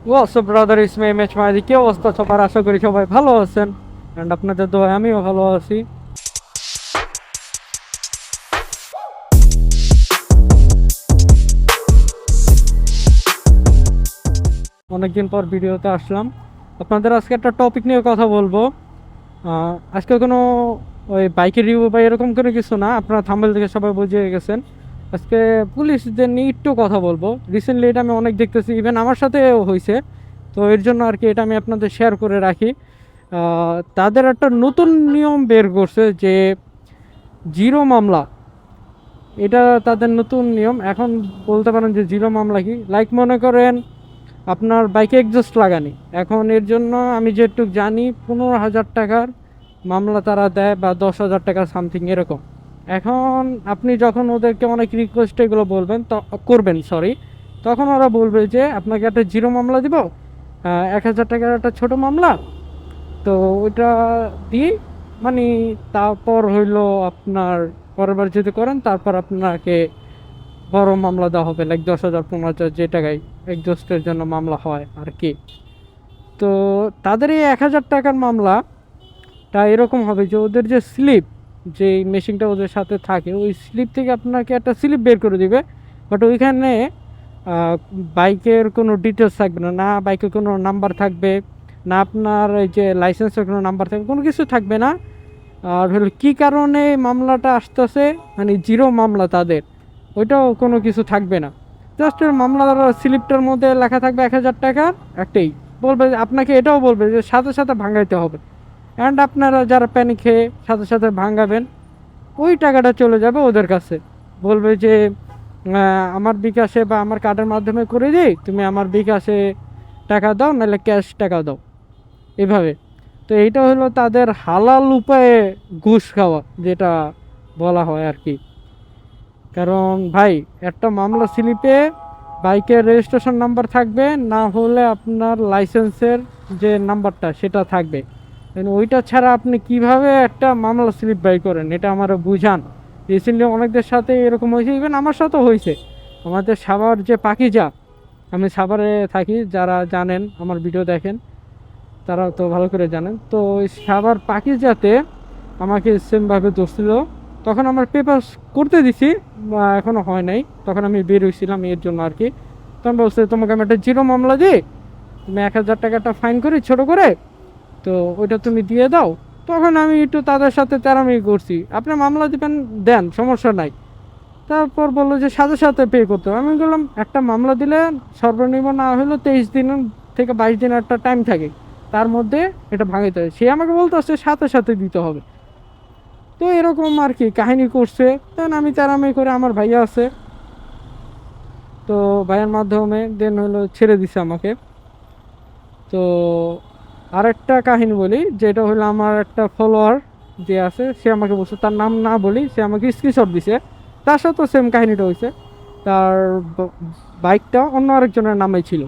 WhatsApp brother, ইসমাই mAh মাহাদি। কি অবস্থা সবার? আশা করি সবাই ভালো আছেন, অ্যান্ড আপনাদের দোয়ায় আমিও ভালো আছি। অনেকদিন পর ভিডিওতে আসলাম। আপনাদের আজকে একটা টপিক নিয়ে কথা বলবো। আজকে কোনো ওই বাইকের রিভিউ বা এরকম কোনো কিছু না, আপনারা থাম্বনেল থেকে সবাই বুঝে গেছেন। আজকে পুলিশদের নিয়ে একটু কথা বলবো। রিসেন্টলি এটা আমি অনেক দেখতেছি, ইভেন আমার সাথেও হয়েছে। তো এর জন্য আর কি এটা আমি আপনাদের শেয়ার করে রাখি। তাদের একটা নতুন নিয়ম বের করছে যে জিরো মামলা। এটা তাদের নতুন নিয়ম। এখন বলতে পারেন যে জিরো মামলা কি, লাইক মনে করেন আপনার বাইকে এক্সস্ট লাগানি, এখন এর জন্য আমি যেটুক জানি 15,000 টাকার মামলা তারা দেয়, বা 10,000 টাকা সামথিং এরকম। এখন আপনি যখন ওদেরকে অনেক রিকোয়েস্ট এগুলো বলবেন তো করবেন, সরি, তখন ওরা বলবে যে আপনাকে একটা জিরো মামলা দিব, 1,000 টাকার একটা ছোট মামলা। তো ওইটা দিয়ে মানে তারপর হইলো আপনার পরের বার যদি করেন তারপর আপনাকে বড় মামলা দেওয়া হবে, লাইক 10,000 15,000 যে টাকায় এক্সস্টের জন্য মামলা হয় আর কি। তো তাদের এই 1,000 টাকার মামলাটা এরকম হবে যে ওদের যে স্লিপ, যে মেশিনটা ওদের সাথে থাকে, ওই স্লিপ থেকে আপনাকে একটা স্লিপ বের করে দিবে। বাট ওইখানে বাইকের কোনো ডিটেলস থাকবে না, না বাইকের কোনো নাম্বার থাকবে না, আপনার এই যে লাইসেন্সের কোনো নাম্বার থাকবে, কোনো কিছু থাকবে না। আর হলো কী কারণে মামলাটা আসতেছে, মানে জিরো মামলা তাদের, ওইটাও কোনো কিছু থাকবে না। জাস্ট মামলার স্লিপটার মধ্যে লেখা থাকবে 1,000 টাকার একটাই। বলবে আপনাকে, এটাও বলবে যে সাথে সাথে ভাঙাইতে হবে। অ্যান্ড আপনারা যারা প্যানিক খেয়ে সাথে সাথে ভাঙাবেন, ওই টাকাটা চলে যাবে ওদের কাছে। বলবে যে আমার বিকাশে বা আমার কার্ডের মাধ্যমে করে দিই, তুমি আমার বিকাশে টাকা দাও, নাহলে ক্যাশ টাকা দাও, এভাবে। তো এইটা হলো তাদের হালাল উপায়ে ঘুষ খাওয়া, যেটা বলা হয় আর কি। কারণ ভাই, একটা মামলা স্লিপে বাইকের রেজিস্ট্রেশন নাম্বার থাকবে, না হলে আপনার লাইসেন্সের যে নাম্বারটা সেটা থাকবে। ওইটা ছাড়া আপনি কিভাবে একটা মামলা স্লিপ বাই করেন, এটা আমার বুঝান। রিসেন্টলি অনেকদের সাথে এরকম হয়েছে, ইভেন আমার সাথেও হয়েছে। আমাদের সাভার যে পাখিজা, আমি সাভারে থাকি, যারা জানেন আমার ভিডিও দেখেন তারা তো ভালো করে জানেন। তো ওই সাভার পাখিজাতে আমাকে সেমভাবে ধরছিল। তখন আমার পেপার করতে দিছি, এখনও হয় নাই, তখন আমি বের হয়েছিলাম এর জন্য আর কি। তখন বলছে তোমাকে আমি একটা জিরো মামলা দিই, তুমি 1,000 টাকাটা ফাইন করি ছোট করে, তো ওইটা তুমি দিয়ে দাও। তখন আমি একটু তাদের সাথে তেরামি করছি, আপনি মামলা দিবেন দেন, সমস্যা নাই। তারপর বললো যে সাথে সাথে পে করতে হবে। আমি বললাম একটা মামলা দিলে সর্বনিম্ন না হলেও 23 দিন থেকে 22 দিন একটা টাইম থাকে, তার মধ্যে এটা ভাঙাইতে হবে। সে আমাকে বলতে আসছে সাথে সাথে দিতে হবে। তো এরকম আর কি কাহিনী করছে। তখন আমি তেরামি করে, আমার ভাইয়া আছে, তো ভাইয়ের মাধ্যমে দেন হলো ছেড়ে দিছে আমাকে। তো আরেকটা কাহিনী বলি, যেটা হলো আমার একটা ফলোয়ার যে আছে, সে আমাকে বলছে, তার নাম না বলি, সে আমাকে স্ক্রিনশট দিছে। তার সাথেও সেম কাহিনীটা হয়েছে। তার বাইকটা অন্য আরেকজনের নামে ছিল,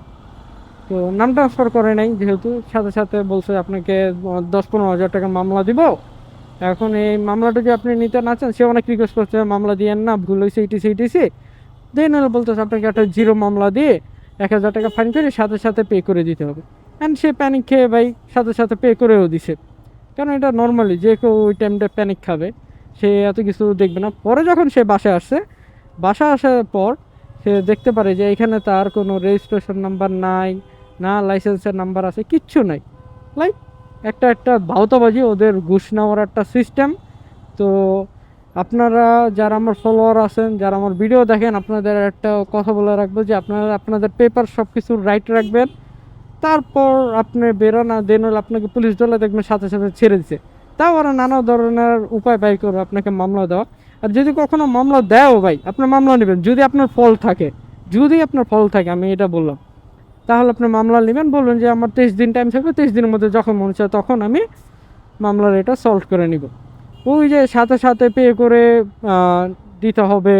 তো নাম ট্রান্সফার করে নাই যেহেতু, সাথে সাথে বলছে আপনাকে 10-15 হাজার টাকা মামলা দিব। এখন এই মামলাটা যদি আপনি নিতে না চান, সে অনেক রিকোয়েস্ট করছে মামলা দিয়েন না, ভুল হয়েছে ইটিসি ইটিসি। দেন হলো বলতেছে আপনাকে একটা জিরো মামলা দিয়ে 1,000 টাকা ফাইন করে সাথে সাথে পে করে দিতে হবে। অ্যান্ড সে প্যানিক খেয়ে ভাই সাথে সাথে পে করেও দিছে। কারণ এটা নর্মালি যে কেউ ওই টাইমটা প্যানিক খাবে, সে এত কিছু দেখবে না। পরে যখন সে বাসায় আসছে, বাসায় আসার পর সে দেখতে পারে যে এখানে তার কোনো রেজিস্ট্রেশন নাম্বার নাই, না লাইসেন্সের নাম্বার আছে, কিচ্ছু নাই। লাইক একটা একটা ভাওতাবাজি, ওদের ঘুষ নেওয়ার একটা সিস্টেম। তো আপনারা যারা আমার ফলোয়ার আছেন, যারা আমার ভিডিও দেখেন, আপনাদের একটা কথা বলে রাখবো যে আপনারা আপনাদের পেপার সব কিছু রাইট রাখবেন। তারপর আপনি বেরোন, না দেন হলে আপনাকে পুলিশ দলে দেখবেন সাথে সাথে ছেড়ে দিচ্ছে। তাও ওরা নানা ধরনের উপায় বাই করবে আপনাকে মামলা দেওয়া। আর যদি কখনো মামলা দেয়ও ভাই, আপনি মামলা নেবেন যদি আপনার ফল থাকে। যদি আপনার ফল থাকে, আমি এটা বললাম, তাহলে আপনি মামলা নেবেন, বলবেন যে আমার 23 দিন টাইম থাকবে, 23 দিনের মধ্যে যখন মনে চায় তখন আমি মামলার এটা সলভ করে নিব। ওই যে সাথে সাথে পে করে দিতে হবে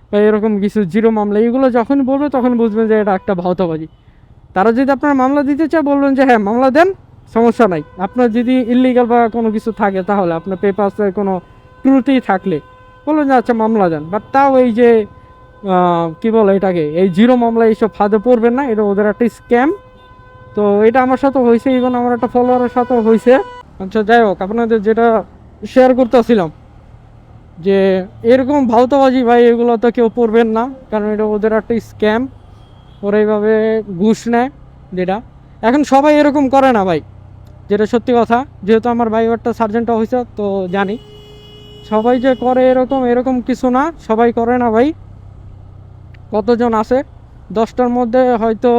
বা এরকম কিছু জিরো মামলা, এগুলো যখন বলবে তখন বুঝবেন যে এটা একটা ভাওতাবাজি। তারা যদি আপনার মামলা দিতে চায়, বলবেন যে হ্যাঁ মামলা দেন, সমস্যা নাই। আপনার যদি ইলিগাল বা কোনো কিছু থাকে, তাহলে আপনার পেপারসে কোনো ত্রুটি থাকলে বলবেন যে আচ্ছা মামলা দেন। বাট তাও এই যে কি বলে এটাকে, এই জিরো মামলা এইসব ফাঁদে পড়বেন না, এটা ওদের একটা স্ক্যাম। তো এটা আমার সাথে হয়েছে, ইভেন আমার একটা ফলোয়ারের সাথেও হয়েছে। আচ্ছা যাই হোক, আপনাদের যেটা শেয়ার করতেছিলাম যে এরকম ভাওতাবাজি ভাই এগুলো তো কেউ পড়বেন না, কারণ এটা ওদের একটা স্ক্যাম। ওরা এইভাবে ঘুষ নেয় যেটা, এখন সবাই এরকম করে না ভাই, যেটা সত্যি কথা। যেহেতু আমার ভাই একটা সার্জেন্ট অফিসার, তো জানি সবাই যে করে এরকম এরকম কিছু না, সবাই করে না ভাই। কতজন আছে 10টার মধ্যে হয়তো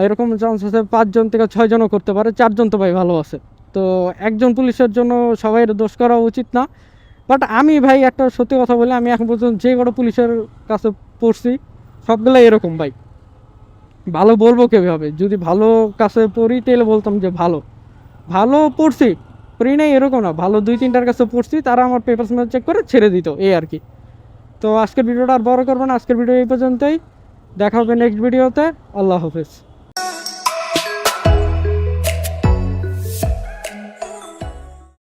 এরকম চান্স আছে 5জন থেকে 6জনও করতে পারে, 4জন তো ভাই ভালো আছে। তো একজন পুলিশের জন্য সবাই দোষ করা উচিত না। বাট আমি ভাই একটা সত্যি কথা বলে, আমি এখন পর্যন্ত যে কটা পুলিশের কাছে পড়ছি সবগুলো এরকম ভাই। ভালো বলবো কীভাবে, যদি ভালো কাছে পড়ি তাহলে বলতাম যে ভালো ভালো পড়ছি, পড়ি নাই এরকম না, ভালো 2-3টার কাছে পড়ছি, তারা আমার পেপারস চেক করে ছেড়ে দিত, এই আর কি। তো আজকের ভিডিওটা আর বড় করবো না, আজকের ভিডিও এই পর্যন্তই। দেখা হবে নেক্সট ভিডিওতে। আল্লাহ হাফেজ।